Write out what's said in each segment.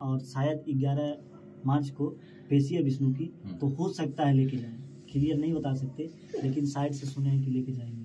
और शायद 11 मार्च को पेशी है विष्णु की, तो हो सकता है लेके जाए, क्लियर नहीं बता सकते, लेकिन साइड से सुने हैं कि लेके जाएंगे।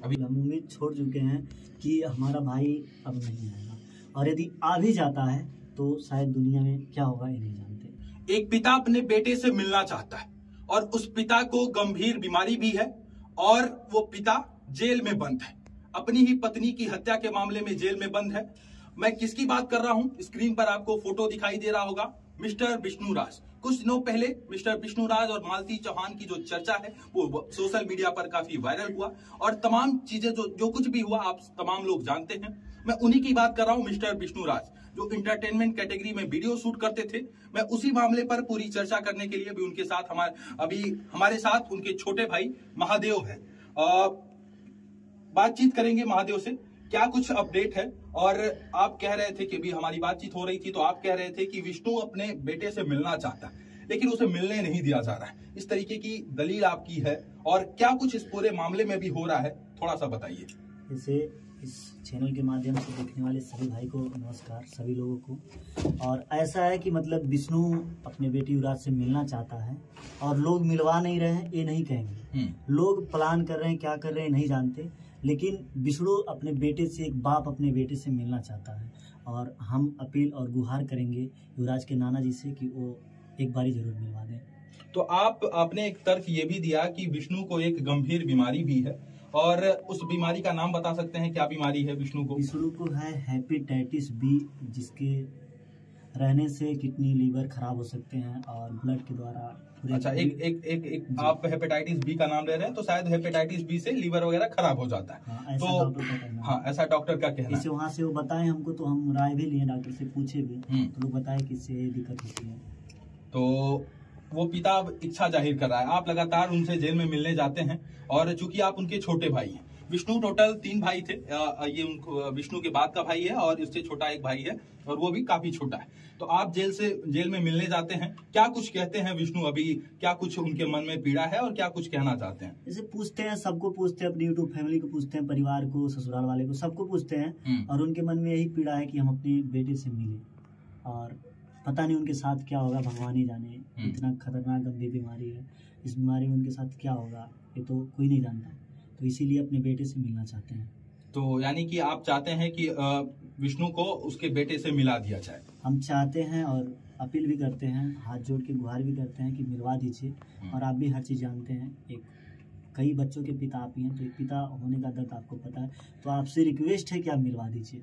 अभी हम उम्मीद छोड़ चुके हैं कि हमारा भाई अब नहीं आएगा, और यदि आ भी जाता है तो शायद दुनिया में क्या होगा ये नहीं जानते। एक पिता अपने बेटे से मिलना चाहता है और उस पिता को गंभीर बीमारी भी है और वो पिता जेल में बंद है, अपनी ही पत्नी की हत्या के मामले में जेल में बंद है। मैं किसकी बात कर रहा हूं? स्क्रीन पर आपको फोटो दिखाई दे रहा होगा, मिस्टर विष्णु राज। कुछ दिनों पहले मिस्टर विष्णु राज और मालती चौहान की जो चर्चा है वो सोशल मीडिया पर काफी वायरल हुआ और तमाम चीजें जो कुछ भी हुआ आप तमाम लोग जानते हैं। मैं उन्हीं की बात कर रहा हूं, मिस्टर विष्णु राज, जो इंटरटेनमेंट कैटेगरी में वीडियो शूट करते थे। मैं उसी मामले पर पूरी चर्चा करने के लिए भी उनके साथ हमारे साथ उनके छोटे भाई महादेव है। बातचीत करेंगे महादेव से, क्या कुछ अपडेट है। और आप कह रहे थे कि भी हमारी बातचीत हो रही थी तो आप कह रहे थे कि विष्णु अपने बेटे से मिलना चाहता है लेकिन उसे मिलने नहीं दिया जा रहा है, इस तरीके की दलील आपकी है, और क्या कुछ इस पूरे मामले में भी हो रहा है, थोड़ा सा बताइए। जैसे इस चैनल के माध्यम से देखने वाले सभी भाई को नमस्कार, सभी लोगों को। और ऐसा है कि मतलब विष्णु अपने बेटी युवराज से मिलना चाहता है और लोग मिलवा नहीं रहे हैं, ये नहीं कहेंगे, लोग प्लान कर रहे हैं, क्या कर रहे हैं नहीं जानते, लेकिन विष्णु अपने बेटे से, एक बाप अपने बेटे से मिलना चाहता है। और हम अपील और गुहार करेंगे युवराज के नाना जी से कि वो एक बारी जरूर मिलवा दें। तो आपने एक तर्क ये भी दिया कि विष्णु को एक गंभीर बीमारी भी है, और उस बीमारी का नाम बता सकते हैं, क्या बीमारी है विष्णु को? विष्णु को है हेपेटाइटिस बी, जिसके रहने से किडनी लीवर खराब हो सकते हैं और ब्लड के द्वारा। अच्छा, एक आप हेपेटाइटिस बी का नाम ले रहे हैं, तो शायद हेपेटाइटिस बी से लीवर वगैरह खराब हो जाता है। हाँ, ऐसा डॉक्टर का कहना है। इसे वहाँ से वो बताए हमको, तो हम राय भी लिए, डॉक्टर से पूछे भी, तो लोग बताए कि इससे दिक्कत होती है। तो वो पिता अब इच्छा जाहिर कर रहा है, आप लगातार उनसे जेल में मिलने जाते हैं, और चूंकि आप उनके छोटे भाई हैं, विष्णु टोटल 3 भाई थे, ये उनको विष्णु के बाद का भाई है और इससे छोटा एक भाई है और वो भी काफी छोटा है। तो आप जेल में मिलने जाते हैं, क्या कुछ कहते हैं विष्णु अभी, क्या कुछ उनके मन में पीड़ा है और क्या कुछ कहना चाहते हैं? जैसे पूछते हैं, सबको पूछते हैं, अपनी यूट्यूब फैमिली को पूछते हैं, परिवार को, ससुराल वाले को, सबको पूछते हैं, और उनके मन में यही पीड़ा है कि हम अपने बेटे से मिले, और पता नहीं उनके साथ क्या होगा, भगवान ही जाने। इतना खतरनाक गंभीर बीमारी है, इस बीमारी में उनके साथ क्या होगा ये तो कोई नहीं जानता, तो इसीलिए अपने बेटे से मिलना चाहते हैं। तो यानी कि आप चाहते हैं कि विष्णु को उसके बेटे से मिला दिया जाए? हम चाहते हैं और अपील भी करते हैं, हाथ जोड़ के गुहार भी करते हैं कि मिलवा दीजिए। और आप भी हर चीज़ जानते हैं, एक कई बच्चों के पिता आप ही हैं, तो एक पिता होने का दर्द आपको पता है, तो आपसे रिक्वेस्ट है कि आप मिलवा दीजिए।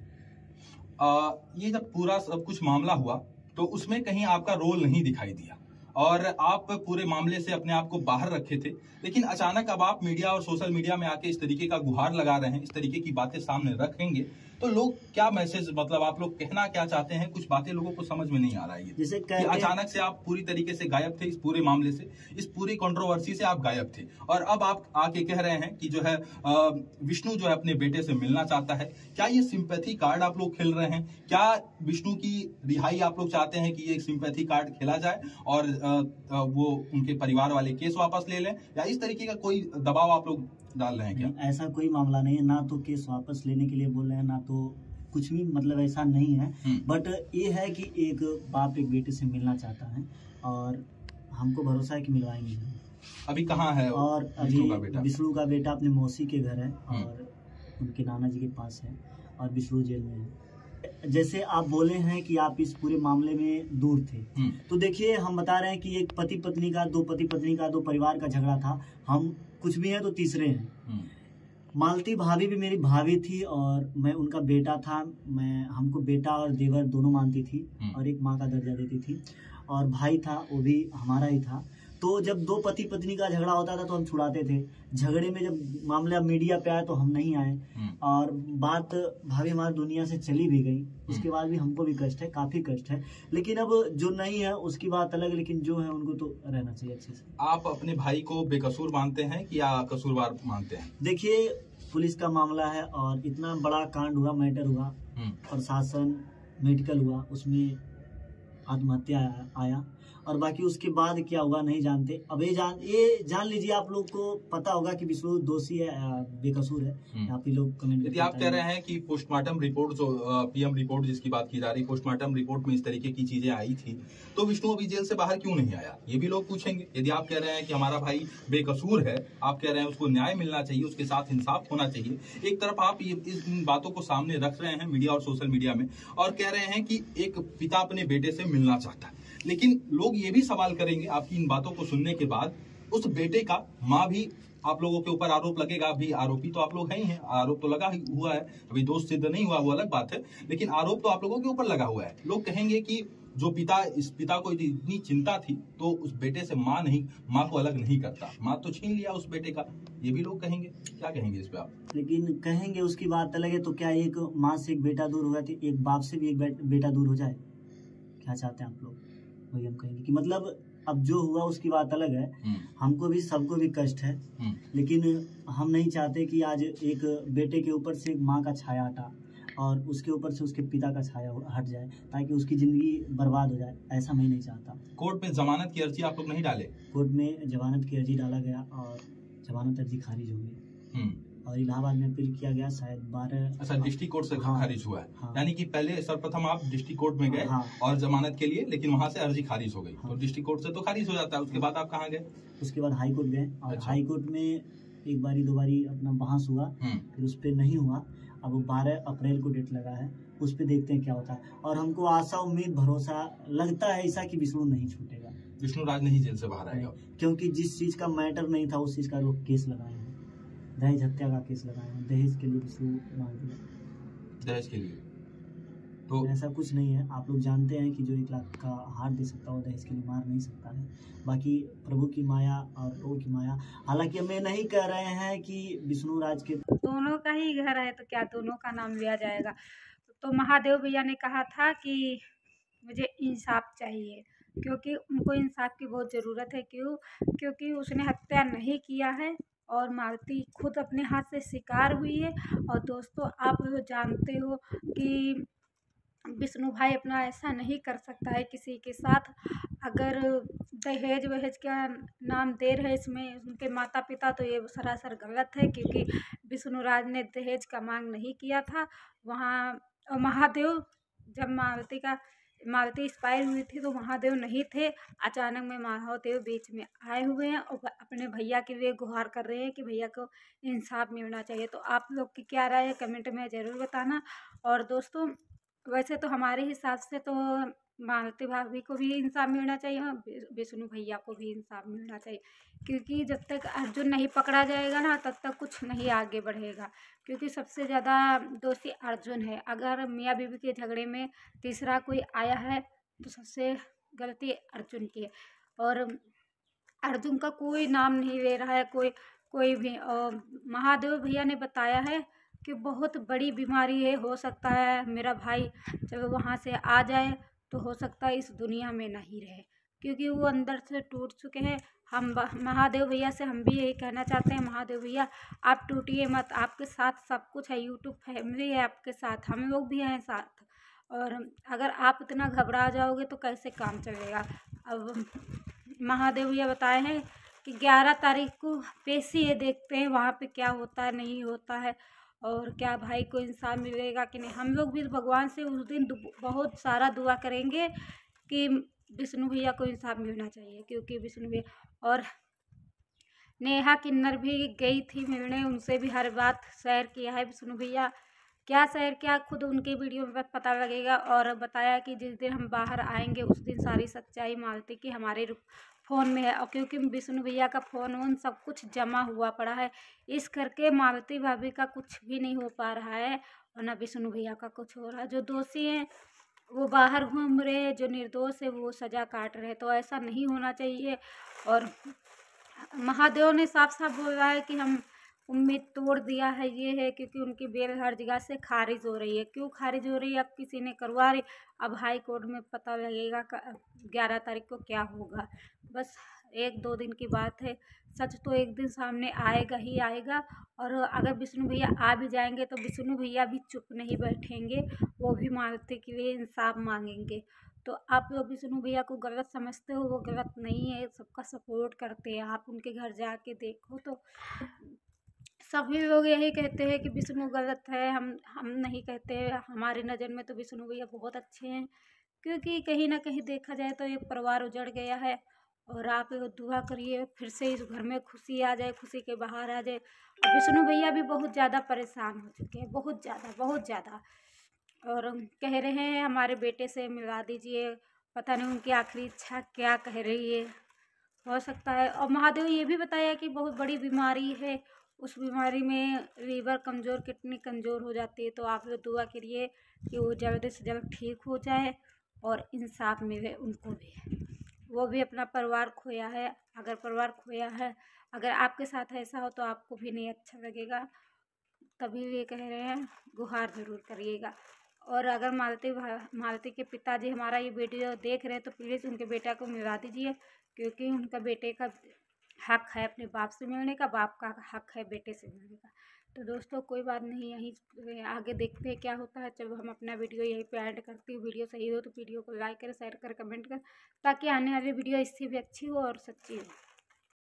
ये जब पूरा सब कुछ मामला हुआ तो उसमें कहीं आपका रोल नहीं दिखाई दिया और आप पूरे मामले से अपने आप को बाहर रखे थे, लेकिन अचानक अब आप मीडिया और सोशल मीडिया में आके इस तरीके का गुहार लगा रहे हैं, इस तरीके की बातें सामने रखेंगे, तो लोग क्या मैसेज, मतलब आप लोग कहना क्या चाहते हैं? कुछ बातें लोगों को समझ में नहीं आ रहा है। जैसे अचानक से आप पूरी तरीके से गायब थे इस पूरे मामले से, इस पूरी कंट्रोवर्सी से आप गायब थे, और अब आप आके कह रहे हैं कि जो है विष्णु जो है अपने बेटे से मिलना चाहता है। क्या ये सिंपैथी कार्ड आप लोग खेल रहे हैं? क्या विष्णु की रिहाई आप लोग चाहते हैं कि ये एक सिंपैथी कार्ड खेला जाए और वो उनके परिवार वाले केस वापस ले लें, या इस तरीके का कोई दबाव आप लोग डाल रहे हैं क्या? ऐसा कोई मामला नहीं है, ना तो केस वापस लेने के लिए बोल रहे हैं, ना तो कुछ भी, मतलब ऐसा नहीं है। बट ये है कि एक बाप एक बेटे से मिलना चाहता है और हमको भरोसा है कि मिलवाएंगे। अभी कहाँ है? और अभी विष्णु का बेटा अपने मौसी के घर है और उनके नाना जी के पास है, और विष्णु जेल में है। जैसे आप बोले हैं कि आप इस पूरे मामले में दूर थे, तो देखिए हम बता रहे हैं कि एक पति पत्नी का, दो परिवार का झगड़ा था, हम कुछ भी है तो तीसरे हैं। मालती भाभी भी मेरी भाभी थी और मैं उनका बेटा था, हमको बेटा और देवर दोनों मानती थी और एक माँ का दर्जा देती थी, और भाई था वो भी हमारा ही था। तो जब 2 पति पत्नी का झगड़ा होता था तो हम छुड़ाते थे, झगड़े में जब मामला मीडिया पे आया तो हम नहीं आए, और बात भाभी हमारी दुनिया से चली भी गई, उसके बाद भी हमको भी कष्ट है, काफी कष्ट है। लेकिन अब जो नहीं है उसकी बात अलग, लेकिन जो है उनको तो रहना चाहिए अच्छे से। आप अपने भाई को बेकसूर मानते हैं कि या कसूरवार मानते हैं? देखिए पुलिस का मामला है और इतना बड़ा कांड हुआ, मैटर हुआ, प्रशासन मेडिकल हुआ, उसमें आत्महत्या आया। और बाकी उसके बाद क्या होगा नहीं जानते। अब ये जान लीजिए, आप लोग को पता होगा कि विष्णु दोषी है, बेकसूर है। आप ही लोग कमेंट। यदि आप कह रहे हैं कि पोस्टमार्टम रिपोर्ट जो पीएम रिपोर्ट जिसकी बात की जा रही, पोस्टमार्टम रिपोर्ट में इस तरीके की चीजें आई थी, तो विष्णु अभी जेल से बाहर क्यों नहीं आया, ये भी लोग पूछेंगे। यदि आप कह रहे हैं कि हमारा भाई बेकसूर है, आप कह रहे हैं उसको न्याय मिलना चाहिए, उसके साथ इंसाफ होना चाहिए, एक तरफ आप इन बातों को सामने रख रहे हैं मीडिया और सोशल मीडिया में, और कह रहे हैं कि एक पिता अपने बेटे से मिलना चाहता है, लेकिन लोग ये भी सवाल करेंगे आपकी इन बातों को सुनने के बाद, उस बेटे का माँ भी आप लोगों के ऊपर आरोप लगेगा, अभी आरोपी तो आप लोग हैं ही हैं, आरोप तो लगा हुआ है, अभी दोष सिद्ध नहीं हुआ वो अलग बात है, लेकिन आरोप तो आप लोगों के ऊपर लगा हुआ है। लोग कहेंगे कि जो इस पिता को इतनी चिंता थी तो उस बेटे से माँ को अलग नहीं करता, माँ तो छीन लिया उस बेटे का, ये भी लोग कहेंगे। क्या कहेंगे इस पे आप? लेकिन कहेंगे उसकी बात अलग है। तो क्या एक माँ से एक बेटा दूर होगा, तो एक बाप से भी एक बेटा दूर हो जाए? क्या चाहते हैं आप लोग? वही हम कहेंगे कि मतलब अब जो हुआ उसकी बात अलग है, हमको भी सबको भी कष्ट है, लेकिन हम नहीं चाहते कि आज एक बेटे के ऊपर से एक माँ का छाया हटा और उसके ऊपर से उसके पिता का छाया हट जाए, ताकि उसकी जिंदगी बर्बाद हो जाए। ऐसा मैं नहीं चाहता। कोर्ट में जमानत की अर्जी आप लोग नहीं डाले? कोर्ट में जमानत की अर्जी डाला गया और जमानत अर्जी खारिज हो गई, और इलाहाबाद में अपील किया गया, शायद 12। अच्छा, डिस्ट्रिक्ट कोर्ट से खारिज हुआ है? हाँ। यानी कि पहले सर्वप्रथम आप डिस्ट्रिक्ट कोर्ट में गए और जमानत के लिए, लेकिन वहां से अर्जी खारिज हो गई। तो डिस्ट्रिक्ट कोर्ट से तो खारिज हो जाता है, उसके बाद आप कहाँ गए? उसके बाद हाई कोर्ट गए, और हाई कोर्ट में एक बारी दो बारी अपना बहस हुआ, फिर उस पर नहीं हुआ। अब 12 अप्रैल को डेट लगा है, उस पर देखते हैं क्या होता है। और हमको आशा उम्मीद भरोसा लगता है ऐसा कि विष्णु नहीं छूटेगा, विष्णु राज नहीं जेल से बाहर आएगा, क्योंकि जिस चीज का मैटर नहीं था उस चीज का लोग केस लगाए हैं, दहेज हत्या का केस लगाए हैं, दहेज के लिए विष्णु मार दिया, दहेज के लिए। तो ऐसा कुछ नहीं है। आप लोग जानते हैं कि जो 1 लाख का हार दे सकता है वो दहेज के लिए मार नहीं सकता है। बाकी प्रभु की माया और लोगों की माया। हालांकि हम ये नहीं कह रहे हैं कि विष्णु राज के दोनों का ही घर है, तो क्या दोनों का नाम लिया जाएगा? तो महादेव भैया ने कहा था कि मुझे इंसाफ चाहिए, क्योंकि उनको इंसाफ की बहुत ज़रूरत है। क्योंकि उसने हत्या नहीं किया है और मालती खुद अपने हाथ से शिकार हुई है। और दोस्तों, आप लोग जानते हो कि विष्णु भाई अपना ऐसा नहीं कर सकता है किसी के साथ। अगर दहेज वहेज का नाम दे रहे इसमें उनके माता पिता, तो ये सरासर गलत है, क्योंकि विष्णु राज ने दहेज का मांग नहीं किया था। वहाँ महादेव, जब मालती एक्सपायर हुई थी तो महादेव नहीं थे। अचानक में महादेव बीच में आए हुए हैं और अपने भैया के लिए गुहार कर रहे हैं कि भैया को इंसाफ मिलना चाहिए। तो आप लोग की क्या राय है कमेंट में ज़रूर बताना। और दोस्तों, वैसे तो हमारे हिसाब से तो मालती भाभी को भी इंसाफ मिलना चाहिए और विष्णु भैया को भी इंसाफ मिलना चाहिए, क्योंकि जब तक अर्जुन नहीं पकड़ा जाएगा ना तब तक कुछ नहीं आगे बढ़ेगा। क्योंकि सबसे ज़्यादा दोषी अर्जुन है। अगर मियाँ बीवी के झगड़े में तीसरा कोई आया है तो सबसे गलती अर्जुन की है, और अर्जुन का कोई नाम नहीं ले रहा है कोई भी। और महादेव भैया ने बताया है कि बहुत बड़ी बीमारी है, हो सकता है मेरा भाई जब वहाँ से आ जाए तो हो सकता है इस दुनिया में नहीं रहे, क्योंकि वो अंदर से टूट चुके हैं। हम महादेव भैया से हम भी यही कहना चाहते हैं, महादेव भैया आप टूटिए मत, आपके साथ सब कुछ है, यूट्यूब फैमिली है आपके साथ, हम लोग भी हैं साथ। और अगर आप इतना घबरा जाओगे तो कैसे काम चलेगा। अब महादेव भैया बताए हैं कि 11 तारीख को पेशी है, देखते हैं वहाँ पे क्या होता है नहीं होता है, और क्या भाई को इंसाफ मिलेगा कि नहीं। हम लोग भी भगवान से उस दिन बहुत सारा दुआ करेंगे कि विष्णु भैया को इंसाफ मिलना चाहिए, क्योंकि विष्णु भैया और नेहा किन्नर भी गई थी मिलने, उनसे भी हर बात शेयर किया है विष्णु भैया। क्या शेयर किया खुद उनके वीडियो में पता लगेगा। और बताया कि जिस दिन हम बाहर आएंगे उस दिन सारी सच्चाई मालती की हमारे फ़ोन में है, और क्योंकि विष्णु भैया का फ़ोन वोन सब कुछ जमा हुआ पड़ा है, इस करके मालती भाभी का कुछ भी नहीं हो पा रहा है और ना विष्णु भैया का कुछ हो रहा है। जो दोषी हैं वो बाहर घूम रहे हैं, जो निर्दोष है वो सज़ा काट रहे हैं। तो ऐसा नहीं होना चाहिए। और महादेव ने साफ साफ बोला है कि हम उम्मीद तोड़ दिया है ये है क्योंकि उनकी बेल हर जगह से खारिज हो रही है। क्यों खारिज हो रही है? अब किसी ने करवा रही, अब हाई कोर्ट में पता लगेगा 11 तारीख को क्या होगा। बस 1-2 दिन की बात है। सच तो एक दिन सामने आएगा ही आएगा। और अगर विष्णु भैया आ भी जाएंगे तो विष्णु भैया भी चुप नहीं बैठेंगे, वो भी मालती के लिए इंसाफ मांगेंगे। तो आप लोग विष्णु भैया को गलत समझते हो, वो गलत नहीं है, सबका सपोर्ट करते हैं। आप उनके घर जाके देखो तो सभी लोग यही कहते हैं कि विष्णु गलत है। हम नहीं कहते, हमारी नज़र में तो विष्णु भैया बहुत अच्छे हैं। क्योंकि कहीं ना कहीं देखा जाए तो एक परिवार उजड़ गया है। और आप दुआ करिए फिर से इस घर में खुशी आ जाए, खुशी के बाहर आ जाए। और विष्णु भैया भी बहुत ज़्यादा परेशान हो चुके हैं, बहुत ज़्यादा बहुत ज़्यादा। और कह रहे हैं हमारे बेटे से मिला दीजिए, पता नहीं उनकी आखिरी इच्छा क्या कह रही है, हो सकता है। और महादेव ये भी बताया कि बहुत बड़ी बीमारी है, उस बीमारी में लीवर कमज़ोर, किडनी कमज़ोर हो जाती है। तो आप लोग दुआ करिए कि वो जल्द से जल्द ठीक हो जाए और इंसाफ मिले उनको भी। वो भी अपना परिवार खोया है। अगर परिवार खोया है, अगर आपके साथ ऐसा हो तो आपको भी नहीं अच्छा लगेगा। तभी ये कह रहे हैं गुहार ज़रूर करिएगा। और अगर मालती के पिताजी हमारा ये वीडियो देख रहे हैं तो प्लीज़ उनके बेटा को मिला दीजिए, क्योंकि उनका बेटे का हक है अपने बाप से मिलने का, बाप का हक है बेटे से मिलने का। तो दोस्तों कोई बात नहीं, यहीं आगे देखते हैं क्या होता है। जब हम अपना वीडियो यहीं पे ऐड करती हूँ। वीडियो सही हो तो वीडियो को लाइक करें, शेयर करें, कमेंट करें, ताकि आने वाली वीडियो इससे भी अच्छी हो और सच्ची हो।